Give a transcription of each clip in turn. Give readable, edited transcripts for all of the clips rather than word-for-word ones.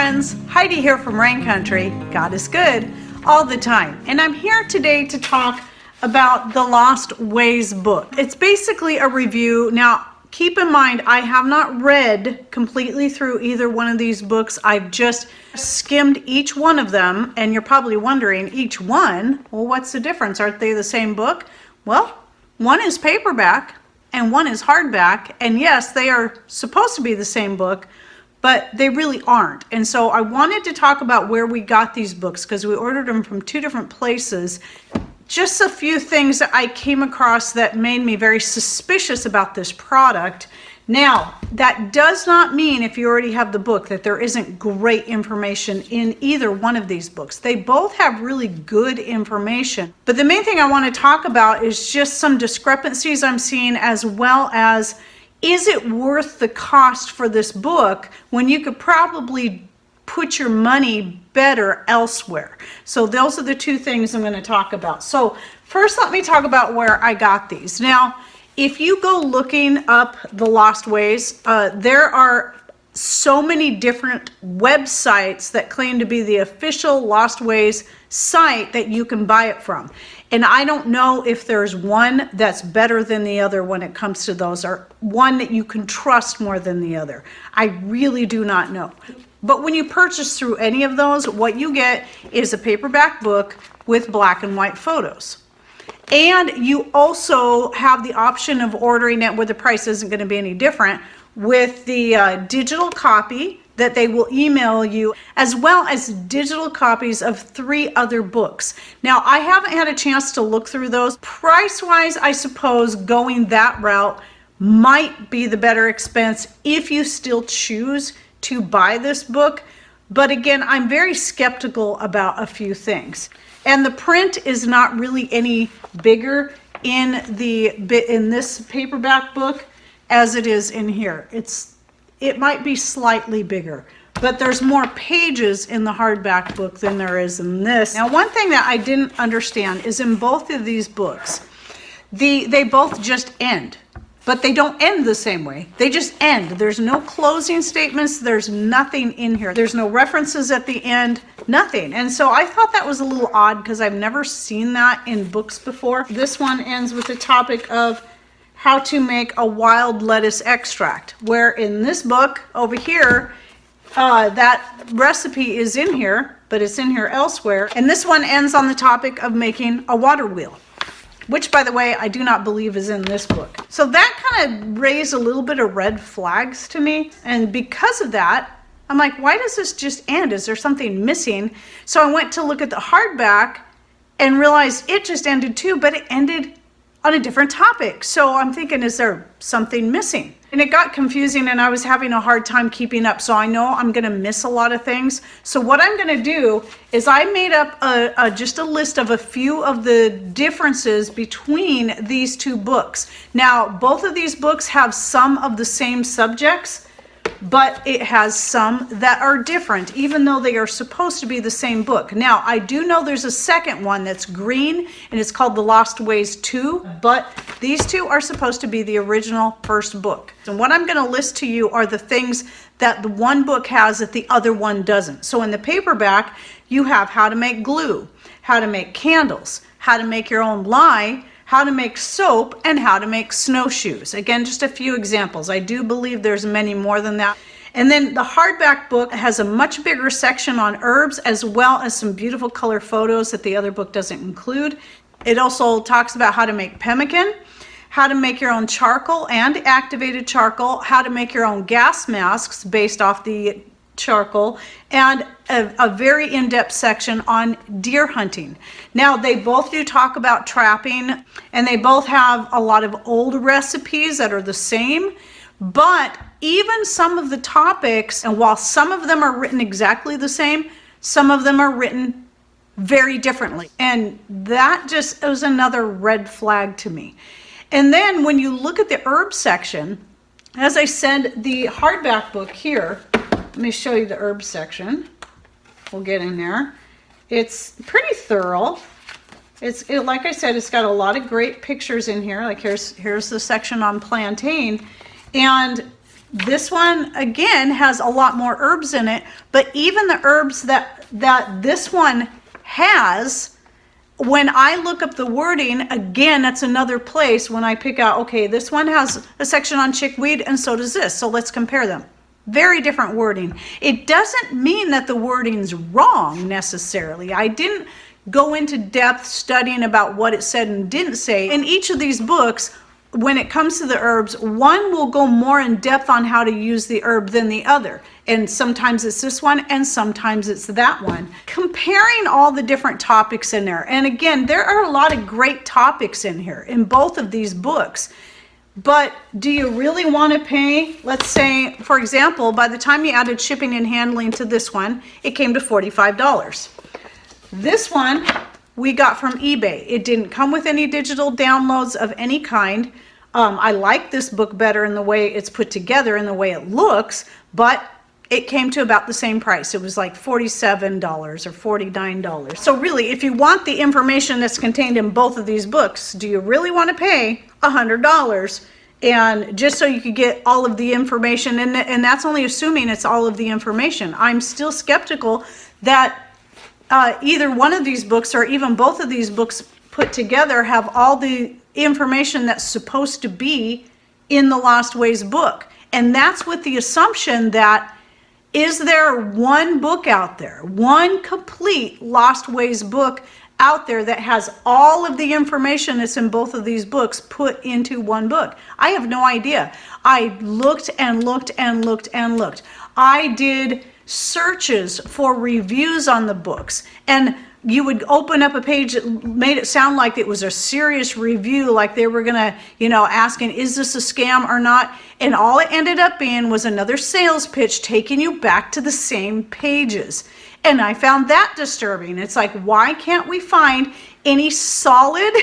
friends, Heidi here from Rain Country. God is good all the time. And I'm here today to talk about the Lost Ways book. It's basically a review. Now, keep in mind, I have not read completely through either one of these books. I've just skimmed each one of them, and you're probably wondering, each one? Well, what's the difference? Aren't they the same book? Well, one is paperback and one is hardback, and yes, they are supposed to be the same book, but they really aren't. And so I wanted to talk about where we got these books because we ordered them from two different places. Just a few things that I came across that made me very suspicious about this product. Now, that does not mean if you already have the book that there isn't great information in either one of these books. They both have really good information. But the main thing I want to talk about is just some discrepancies I'm seeing, as well as, is it worth the cost for this book when you could probably put your money better elsewhere? So those are the two things I'm going to talk about. So first, let me talk about where I got these. Now, if you go looking up the Lost Ways, there are so many different websites that claim to be the official Lost Ways site that you can buy it from. And I don't know if there's one that's better than the other when it comes to those, or one that you can trust more than the other. I really do not know. But when you purchase through any of those, what you get is a paperback book with black and white photos. And you also have the option of ordering it where the price isn't going to be any different with the digital copy that they will email you, as well as digital copies of 3 other books. Now, I haven't had a chance to look through those. Price-wise, I suppose going that route might be the better expense if you still choose to buy this book. But again, I'm very skeptical about a few things. And the print is not really any bigger in this paperback book as it is in here. It might be slightly bigger, but there's more pages in the hardback book than there is in this. Now, one thing that I didn't understand is in both of these books, they both just end. But they don't end the same way. They just end. There's no closing statements. There's nothing in here. There's no references at the end, nothing. And so I thought that was a little odd because I've never seen that in books before. This one ends with the topic of how to make a wild lettuce extract, where in this book over here, that recipe is in here, but it's in here elsewhere. And this one ends on the topic of making a water wheel, which, by the way, I do not believe is in this book. So that kind of raised a little bit of red flags to me. And because of that, I'm like, why does this just end? Is there something missing? So I went to look at the hardback and realized it just ended too, but it ended on a different topic. So I'm thinking, is there something missing? And it got confusing and I was having a hard time keeping up. So I know I'm gonna miss a lot of things. So what I'm gonna do is I made up just a list of a few of the differences between these two books. Now, both of these books have some of the same subjects, but it has some that are different, even though they are supposed to be the same book. Now, I do know there's a second one that's green, and it's called The Lost Ways 2, but these two are supposed to be the original first book. And what I'm going to list to you are the things that the one book has that the other one doesn't. So in the paperback, you have how to make glue, how to make candles, how to make your own lye, how to make soap, and how to make snowshoes. Again, just a few examples. I do believe there's many more than that. And then the hardback book has a much bigger section on herbs, as well as some beautiful color photos that the other book doesn't include. It also talks about how to make pemmican, how to make your own charcoal and activated charcoal, how to make your own gas masks based off the charcoal, and a very in-depth section on deer hunting. Now, they both do talk about trapping, and they both have a lot of old recipes that are the same, but even some of the topics, and while some of them are written exactly the same, some of them are written very differently. And that just was another red flag to me. And then when you look at the herb section, as I said, the hardback book here, let me show you the herb section. We'll get in there. It's pretty thorough. Like I said, it's got a lot of great pictures in here. Like here's the section on plantain. And This one, again, has a lot more herbs in it, but even the herbs that this one has, when I look up the wording, again, that's another place when I pick out, okay, this one has a section on chickweed and so does this, so let's compare them. Very different wording. It doesn't mean that the wording's wrong necessarily. I didn't go into depth studying about what it said and didn't say. In each of these books, when it comes to the herbs, one will go more in depth on how to use the herb than the other. And sometimes it's this one and sometimes it's that one. Comparing all the different topics in there. And again, there are a lot of great topics in here in both of these books. But do you really want to pay, let's say, for example, by the time you added shipping and handling to this one, it came to $45. This one we got from eBay. It didn't come with any digital downloads of any kind. I like this book better in the way it's put together and the way it looks, but it came to about the same price. It was like $47 or $49. So really, if you want the information that's contained in both of these books, do you really want to pay $100? And just so you could get all of the information, and that's only assuming it's all of the information. I'm still skeptical that either one of these books or even both of these books put together have all the information that's supposed to be in the Lost Ways book. And that's with the assumption that, is there one book out there, one complete Lost Ways book out there that has all of the information that's in both of these books put into one book? I have no idea. I looked and looked and looked and looked. I did searches for reviews on the books, and you would open up a page that made it sound like it was a serious review, like they were gonna, asking, is this a scam or not? And all it ended up being was another sales pitch taking you back to the same pages. And I found that disturbing. It's like, why can't we find any solid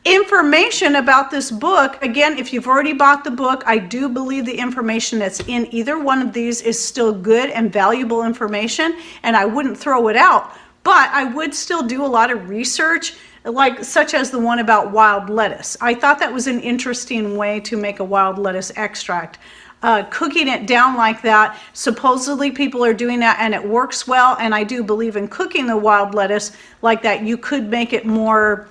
information about this book? Again, if you've already bought the book, I do believe the information that's in either one of these is still good and valuable information, and I wouldn't throw it out. But I would still do a lot of research, like such as the one about wild lettuce. I thought that was an interesting way to make a wild lettuce extract. Cooking it down like that, supposedly people are doing that and it works well, and I do believe in cooking the wild lettuce like that. You could make it more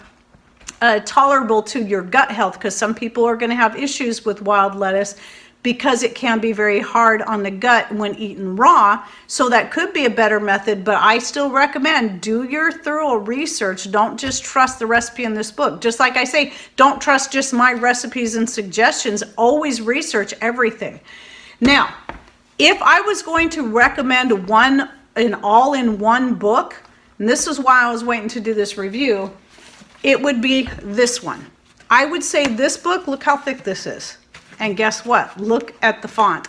tolerable to your gut health, because some people are going to have issues with wild lettuce because it can be very hard on the gut when eaten raw. So that could be a better method, but I still recommend do your thorough research. Don't just trust the recipe in this book. Just like I say, don't trust just my recipes and suggestions. Always research everything. Now, if I was going to recommend an all-in-one book, and this is why I was waiting to do this review, it would be this one. I would say this book, look how thick this is. And guess what? Look at the font.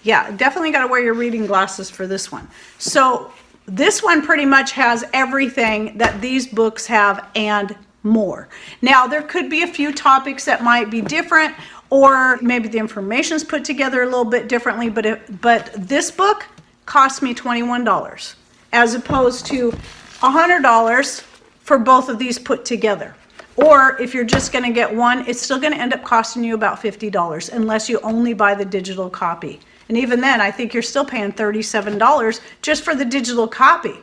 Yeah, definitely got to wear your reading glasses for this one. So this one pretty much has everything that these books have and more. Now, there could be a few topics that might be different, or maybe the information's put together a little bit differently, but this book cost me $21 as opposed to $100 for both of these put together. Or if you're just going to get one, it's still going to end up costing you about $50 unless you only buy the digital copy. And even then, I think you're still paying $37 just for the digital copy.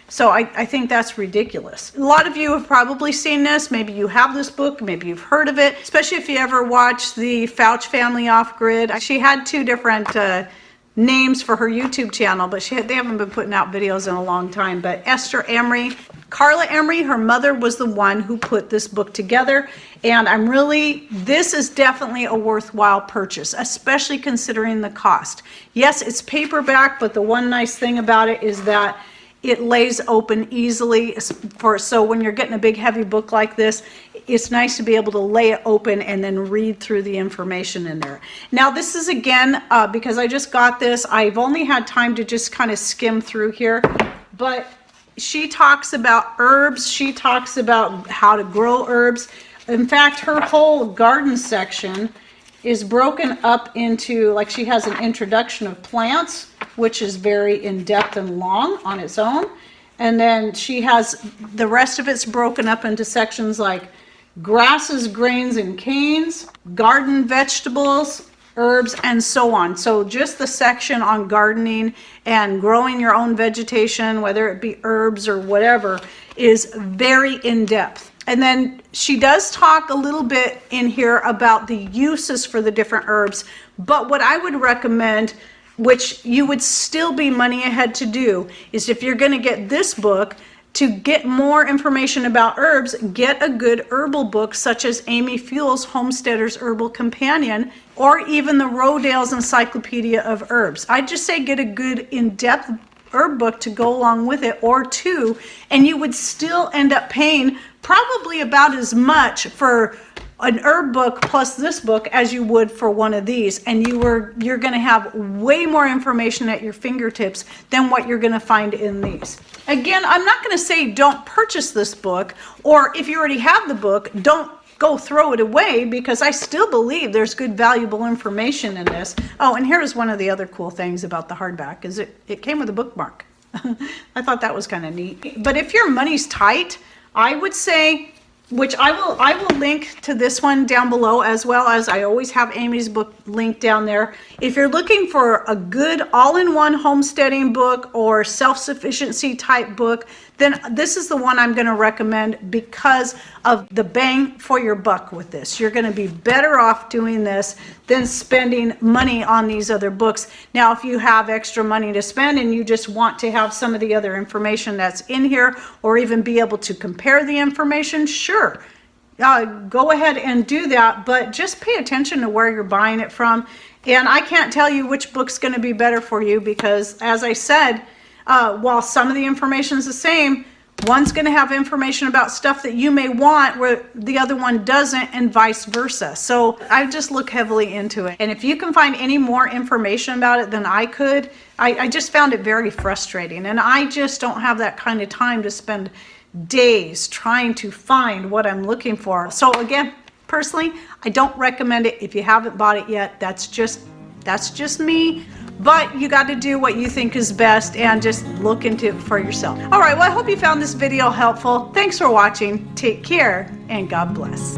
So I think that's ridiculous. A lot of you have probably seen this. Maybe you have this book. Maybe you've heard of it, especially if you ever watched the Fouch family off grid. She had two different names for her YouTube channel, but they haven't been putting out videos in a long time. But Esther Emery, Carla Emery, her mother was the one who put this book together, and this is definitely a worthwhile purchase, especially considering the cost. Yes, it's paperback, but the one nice thing about it is that it lays open easily, so when you're getting a big heavy book like this, it's nice to be able to lay it open and then read through the information in there. Now this is, again, because I just got this, I've only had time to just kind of skim through here, but she talks about herbs, she talks about how to grow herbs. In fact, her whole garden section is broken up into, like, she has an introduction of plants, which is very in-depth and long on its own. And then she has, the rest of it's broken up into sections like grasses, grains, and canes, garden vegetables, herbs, and so on. So just the section on gardening and growing your own vegetation, whether it be herbs or whatever, is very in-depth. And then she does talk a little bit in here about the uses for the different herbs, but what I would recommend, which you would still be money ahead to do, is if you're going to get this book, to get more information about herbs, get a good herbal book such as Amy Fuell's Homesteader's Herbal Companion, or even the Rodale's Encyclopedia of Herbs. I'd just say get a good in-depth herb book to go along with it, or two, and you would still end up paying probably about as much for an herb book plus this book as you would for one of these, and you're going to have way more information at your fingertips than what you're going to find in these. Again, I'm not going to say don't purchase this book, or if you already have the book, don't go throw it away, because I still believe there's good valuable information in this. Oh, and here's one of the other cool things about the hardback is it came with a bookmark. I thought that was kind of neat. But if your money's tight, I would say, which I will link to this one down below, as well as I always have Amy's book linked down there. If you're looking for a good all-in-one homesteading book or self-sufficiency type book, then this is the one I'm going to recommend because of the bang for your buck with this. You're going to be better off doing this than spending money on these other books. Now, if you have extra money to spend and you just want to have some of the other information that's in here, or even be able to compare the information, sure, go ahead and do that, but just pay attention to where you're buying it from. And I can't tell you which book's going to be better for you because, as I said, while some of the information is the same, one's going to have information about stuff that you may want where the other one doesn't, and vice versa. So I just look heavily into it. And if you can find any more information about it than I could, I just found it very frustrating. And I just don't have that kind of time to spend days trying to find what I'm looking for. So again, personally, I don't recommend it if you haven't bought it yet. That's just me. But you got to do what you think is best and just look into it for yourself. All right, well, I hope you found this video helpful. Thanks for watching. Take care and God bless.